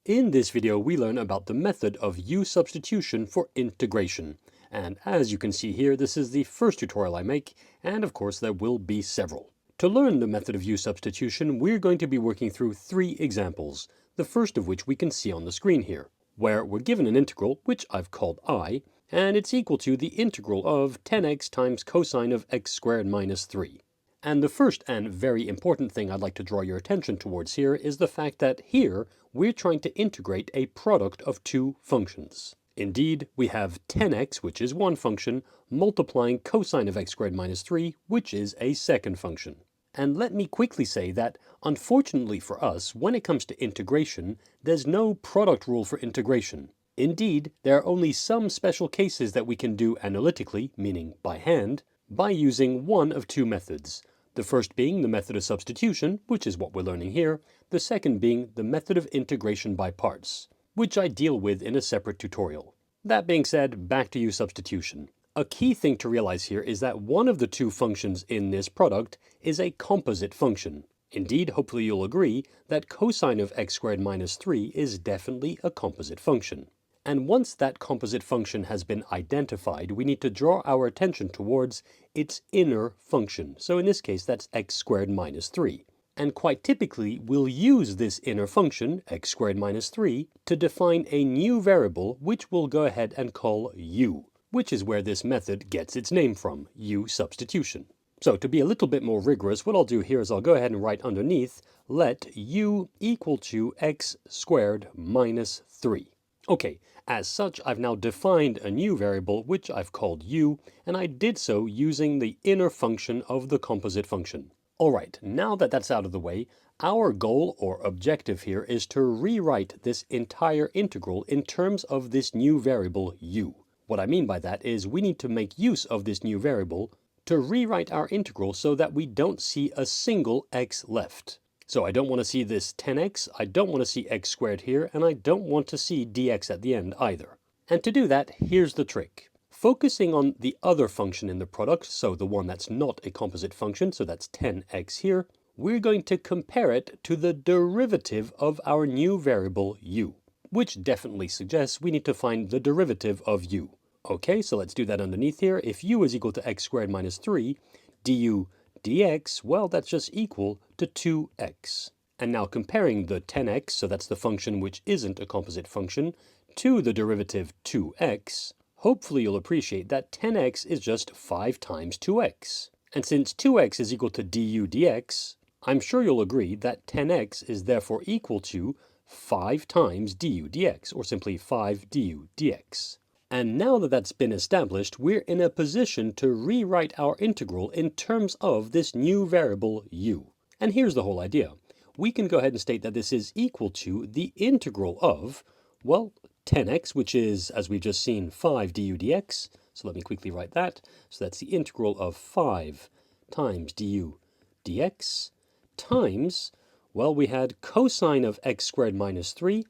In this video, we learn about the method of U-substitution for integration. And as you can see here, this is the first tutorial I make, and of course there will be several. To learn the method of U-substitution, we're going to be working through three examples, the first of which we can see on the screen here, where we're given an integral, which I've called I, and it's equal to the integral of 10x times cosine of x squared minus 3. And the first and very important thing I'd like to draw your attention towards here is the fact that here we're trying to integrate a product of two functions. Indeed, we have 10x, which is one function, multiplying cosine of x squared minus 3, which is a second function. And let me quickly say that, unfortunately for us, when it comes to integration, there's no product rule for integration. Indeed, there are only some special cases that we can do analytically, meaning by hand, by using one of two methods. The first being the method of substitution, which is what we're learning here. The second being the method of integration by parts, which I deal with in a separate tutorial. That being said, back to U-substitution. A key thing to realize here is that one of the two functions in this product is a composite function. Indeed, hopefully you'll agree that cosine of x squared minus 3 is definitely a composite function. And once that composite function has been identified, we need to draw our attention towards its inner function. So in this case, that's x squared minus 3. And quite typically, we'll use this inner function, x squared minus 3, to define a new variable which we'll go ahead and call u, which is where this method gets its name from, U-substitution. So to be a little bit more rigorous, what I'll do here is I'll go ahead and write underneath, let u equal to x squared minus 3. Okay, as such, I've now defined a new variable, which I've called u, and I did so using the inner function of the composite function. Alright, now that that's out of the way, our goal or objective here is to rewrite this entire integral in terms of this new variable u. What I mean by that is we need to make use of this new variable to rewrite our integral so that we don't see a single x left. So I don't want to see this 10x, I don't want to see x squared here, and I don't want to see dx at the end either. And to do that, here's the trick. Focusing on the other function in the product, so the one that's not a composite function, so that's 10x here, we're going to compare it to the derivative of our new variable u, which definitely suggests we need to find the derivative of u. Okay, so let's do that underneath here. If u is equal to x squared minus 3, du dx, well, that's just equal to 2x. And now comparing the 10x, so that's the function which isn't a composite function, to the derivative 2x, hopefully you'll appreciate that 10x is just 5 times 2x. And since 2x is equal to du dx, I'm sure you'll agree that 10x is therefore equal to 5 times du dx, or simply 5 du dx. And now that that's been established, we're in a position to rewrite our integral in terms of this new variable u. And here's the whole idea. We can go ahead and state that this is equal to the integral of, well, 10x, which is, as we've just seen, 5 du dx. So let me quickly write that. So that's the integral of 5 times du dx times, well, we had cosine of x squared minus 3,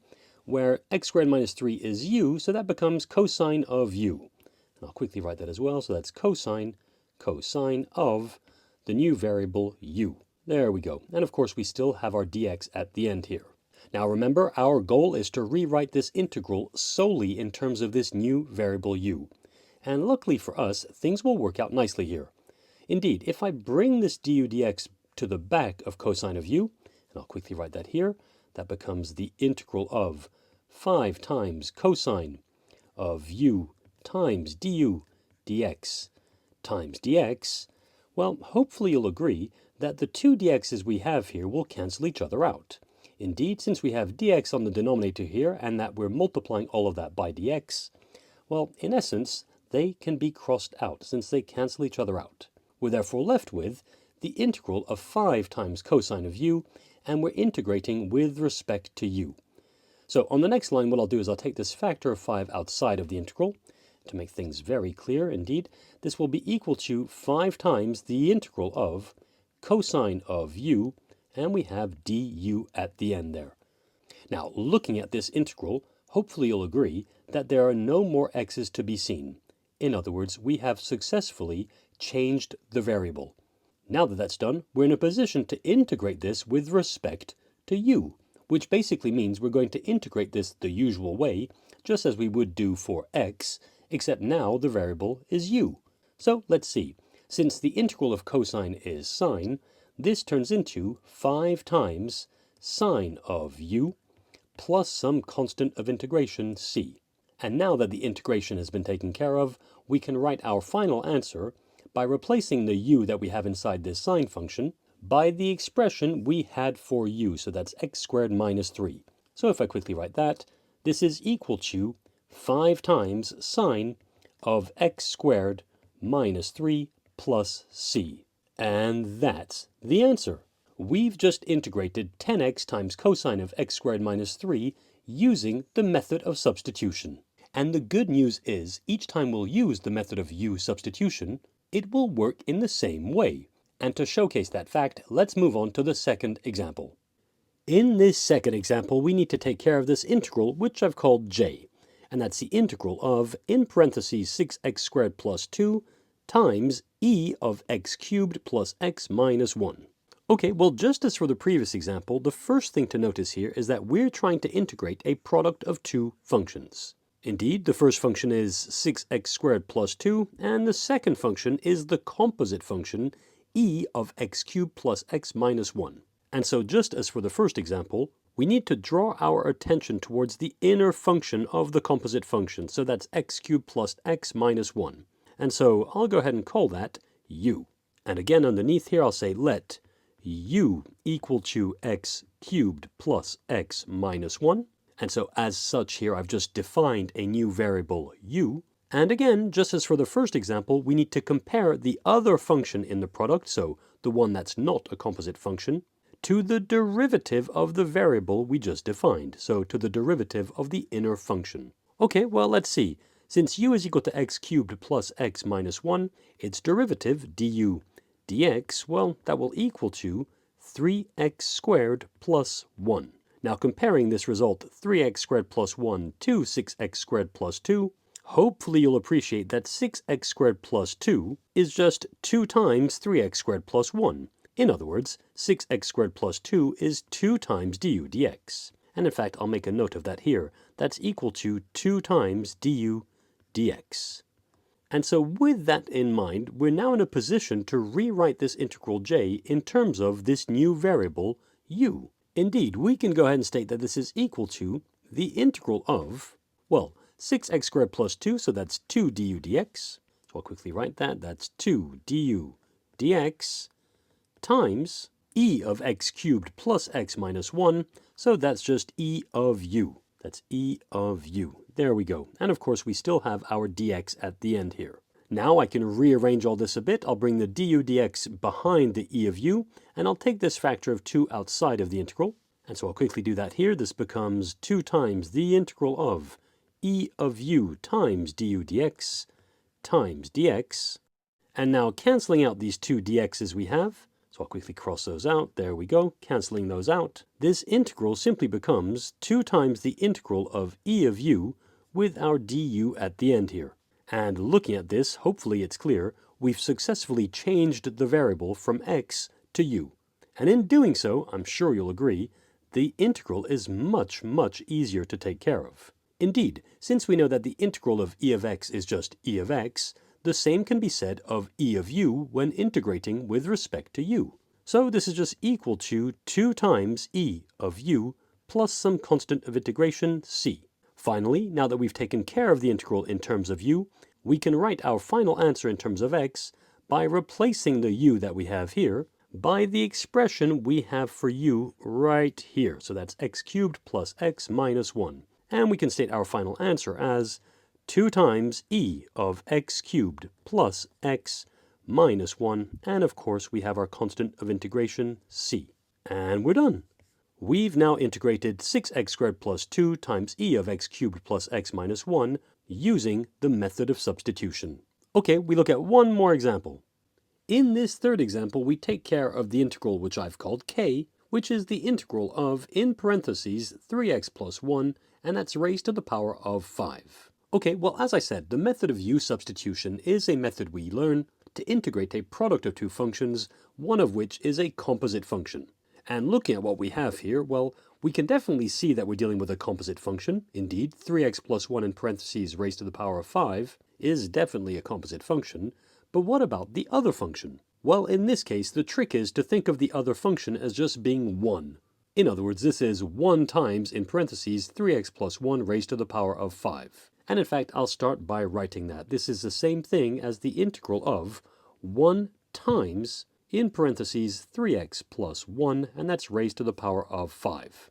where x squared minus 3 is u, so that becomes cosine of u. And I'll quickly write that as well, so that's cosine of the new variable u. There we go. And of course, we still have our dx at the end here. Now remember, our goal is to rewrite this integral solely in terms of this new variable u. And luckily for us, things will work out nicely here. Indeed, if I bring this du dx to the back of cosine of u, and I'll quickly write that here, that becomes the integral of 5 times cosine of u times du dx times dx. Well, hopefully you'll agree that the two dx's we have here will cancel each other out. Indeed, since we have dx on the denominator here and that we're multiplying all of that by dx, well, in essence, they can be crossed out since they cancel each other out. We're therefore left with the integral of 5 times cosine of u, and we're integrating with respect to u. So on the next line, what I'll do is I'll take this factor of 5 outside of the integral. To make things very clear, indeed, this will be equal to 5 times the integral of cosine of u, and we have du at the end there. Now, looking at this integral, hopefully you'll agree that there are no more x's to be seen. In other words, we have successfully changed the variable. Now that that's done, we're in a position to integrate this with respect to u, which basically means we're going to integrate this the usual way, just as we would do for x, except now the variable is u. So let's see. Since the integral of cosine is sine, this turns into 5 times sine of u plus some constant of integration c. And now that the integration has been taken care of, we can write our final answer by replacing the u that we have inside this sine function by the expression we had for u, so that's x squared minus 3. So if I quickly write that, this is equal to 5 times sine of x squared minus 3 plus c. And that's the answer. We've just integrated 10x times cosine of x squared minus 3 using the method of substitution. And the good news is, each time we'll use the method of U-substitution, it will work in the same way. And to showcase that fact, let's move on to the second example. In this second example, we need to take care of this integral, which I've called j. And that's the integral of, in parentheses, 6x squared plus 2 times e of x cubed plus x minus 1. Okay, well, just as for the previous example, the first thing to notice here is that we're trying to integrate a product of two functions. Indeed, the first function is 6x squared plus 2, and the second function is the composite function e of x cubed plus x minus 1. And so just as for the first example, we need to draw our attention towards the inner function of the composite function, so that's x cubed plus x minus 1. And so I'll go ahead and call that u. And again underneath here I'll say let u equal to x cubed plus x minus 1. And so as such here I've just defined a new variable u. And again, just as for the first example, we need to compare the other function in the product, so the one that's not a composite function, to the derivative of the variable we just defined, so to the derivative of the inner function. Okay, well, let's see. Since u is equal to x cubed plus x minus 1, its derivative, du dx, well, that will equal to 3x squared plus 1. Now comparing this result, 3x squared plus 1 to 6x squared plus 2, hopefully you'll appreciate that 6x squared plus 2 is just 2 times 3x squared plus 1. In other words, 6x squared plus 2 is 2 times du dx. And in fact, I'll make a note of that here. That's equal to 2 times du dx. And so with that in mind, we're now in a position to rewrite this integral j in terms of this new variable u. Indeed, we can go ahead and state that this is equal to the integral of, well, 6x squared plus 2, so that's 2 du dx. So I'll quickly write that. That's 2 du dx times e of x cubed plus x minus 1. So that's just e of u. That's e of u. There we go. And of course, we still have our dx at the end here. Now I can rearrange all this a bit. I'll bring the du dx behind the e of u, and I'll take this factor of 2 outside of the integral. And so I'll quickly do that here. This becomes 2 times the integral of e of u times du dx times dx. And now canceling out these two dx's we have, so I'll quickly cross those out. There we go, canceling those out. This integral simply becomes 2 times the integral of e of u with our du at the end here. And looking at this, hopefully it's clear, we've successfully changed the variable from x to u. And in doing so, I'm sure you'll agree, the integral is much, much easier to take care of. Indeed, since we know that the integral of e of x is just e of x, the same can be said of e of u when integrating with respect to u. So this is just equal to 2 times e of u plus some constant of integration c. Finally, now that we've taken care of the integral in terms of u, we can write our final answer in terms of x by replacing the u that we have here by the expression we have for u right here. So that's x cubed plus x minus 1. And we can state our final answer as 2 times e of x cubed plus x minus 1. And of course, we have our constant of integration c. And we're done. We've now integrated 6x squared plus 2 times e of x cubed plus x minus 1 using the method of substitution. Okay, we look at one more example. In this third example, we take care of the integral which I've called k, which is the integral of, in parentheses, 3x plus 1, and that's raised to the power of 5. Okay, well, as I said, the method of U-substitution is a method we learn to integrate a product of two functions, one of which is a composite function. And looking at what we have here, well, We can definitely see that we're dealing with a composite function. Indeed, 3x plus 1 in parentheses raised to the power of 5 is definitely a composite function. But what about the other function? Well, in this case, the trick is to think of the other function as just being 1. In other words, this is 1 times, in parentheses, 3x plus 1 raised to the power of 5. And in fact, I'll start by writing that. This is the same thing as the integral of 1 times, in parentheses, 3x plus 1, and that's raised to the power of 5.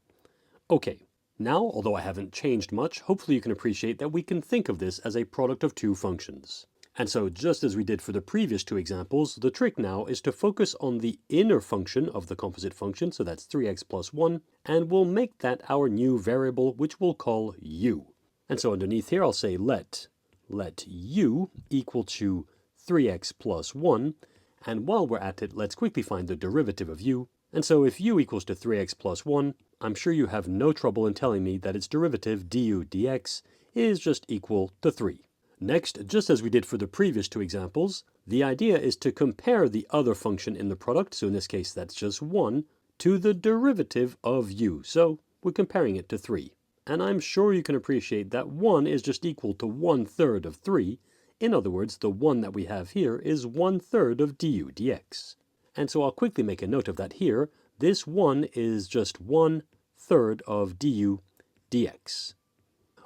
Okay, now, although I haven't changed much, hopefully you can appreciate that we can think of this as a product of two functions. And so, just as we did for the previous two examples, the trick now is to focus on the inner function of the composite function, so that's 3x plus 1, and we'll make that our new variable, which we'll call u. And so underneath here, I'll say let u equal to 3x plus 1, and while we're at it, let's quickly find the derivative of u. And so if u equals to 3x plus 1, I'm sure you have no trouble in telling me that its derivative, du dx, is just equal to 3. Next, just as we did for the previous two examples, the idea is to compare the other function in the product, so in this case that's just 1, to the derivative of u. So we're comparing it to 3. And I'm sure you can appreciate that 1 is just equal to 1/3 of 3. In other words, the 1 that we have here is 1/3 of du dx. And so I'll quickly make a note of that here. This 1 is just 1/3 of du dx.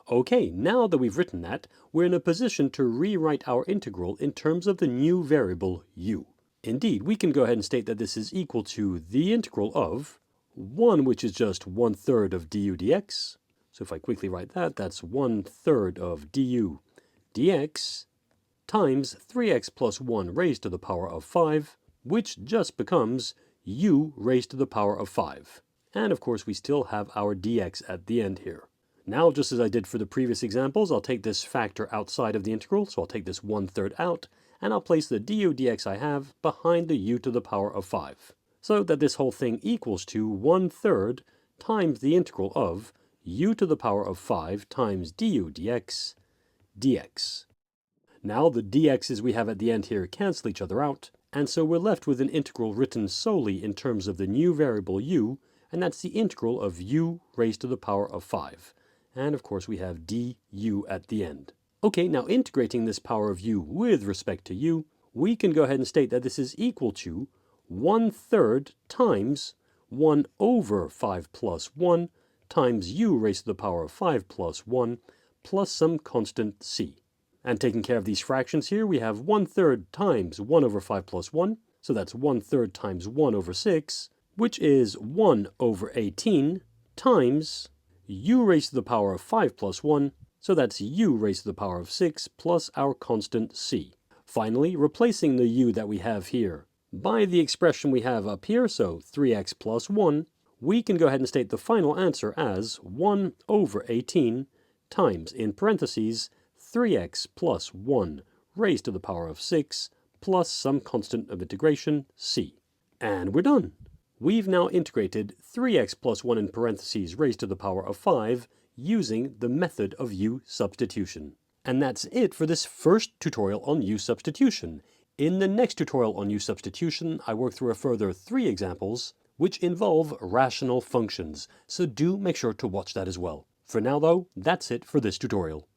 Okay, now that we've written that, we're in a position to rewrite our integral in terms of the new variable u. Indeed, we can go ahead and state that this is equal to the integral of 1, which is just 1/3 of du dx. So if I quickly write that, that's 1/3 of du dx times 3x plus 1 raised to the power of 5, which just becomes u raised to the power of 5. And of course, we still have our dx at the end here. Now, just as I did for the previous examples, I'll take this factor outside of the integral, so I'll take this 1/3 out, and I'll place the du dx I have behind the u to the power of 5, so that this whole thing equals to 1/3 times the integral of u to the power of 5 times du dx dx. Now, the dx's we have at the end here cancel each other out, and so we're left with an integral written solely in terms of the new variable u, and that's the integral of u raised to the power of 5. And of course we have du at the end. Okay, now integrating this power of u with respect to u, we can go ahead and state that this is equal to 1/3 times 1 over 5 plus 1 times u raised to the power of 5 plus 1 plus some constant c. And taking care of these fractions here, we have 1/3 times 1 over 5 plus 1, so that's 1/3 times 1 over 6, which is 1 over 18 times u raised to the power of 5 plus 1, so that's u raised to the power of 6 plus our constant c. Finally, replacing the u that we have here by the expression we have up here, so 3x plus 1, we can go ahead and state the final answer as 1 over 18 times, in parentheses, 3x plus 1 raised to the power of 6 plus some constant of integration, c. And we're done. We've now integrated 3x plus 1 in parentheses raised to the power of 5 using the method of U-Substitution. And that's it for this first tutorial on U-Substitution. In the next tutorial on U-Substitution, I work through a further 3 examples which involve rational functions, so do make sure to watch that as well. For now though, that's it for this tutorial.